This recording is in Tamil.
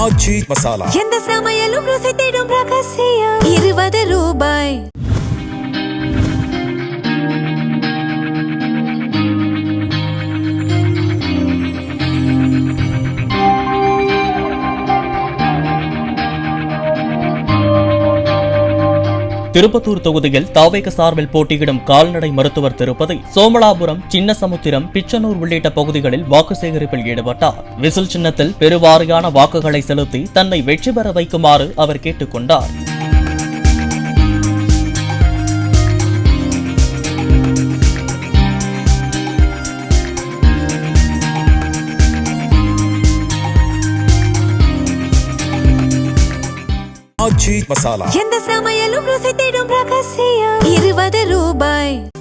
ஆச்சி மசாலா எந்த சமையலும் ருசி தேடும் ரகசியம் ₹20. திருப்பத்தூர் தொகுதியில் தாவேக சார்பில் போட்டியிடும் கால்நடை மருத்துவர் திருப்பதி சோமலாபுரம், சின்னசமுத்திரம், பிச்சனூர் உள்ளிட்ட பகுதிகளில் வாக்கு சேகரிப்பில் ஈடுபட்டார். விசில் சின்னத்தில் பெருவாரியான வாக்குகளை செலுத்தி தன்னை வெற்றி பெற வைக்குமாறு அவர் கேட்டுக் கொண்டார். ஆச்சி மசாலா எந்த சமையலும் ருசி தேடும் ரகசியம் ₹20.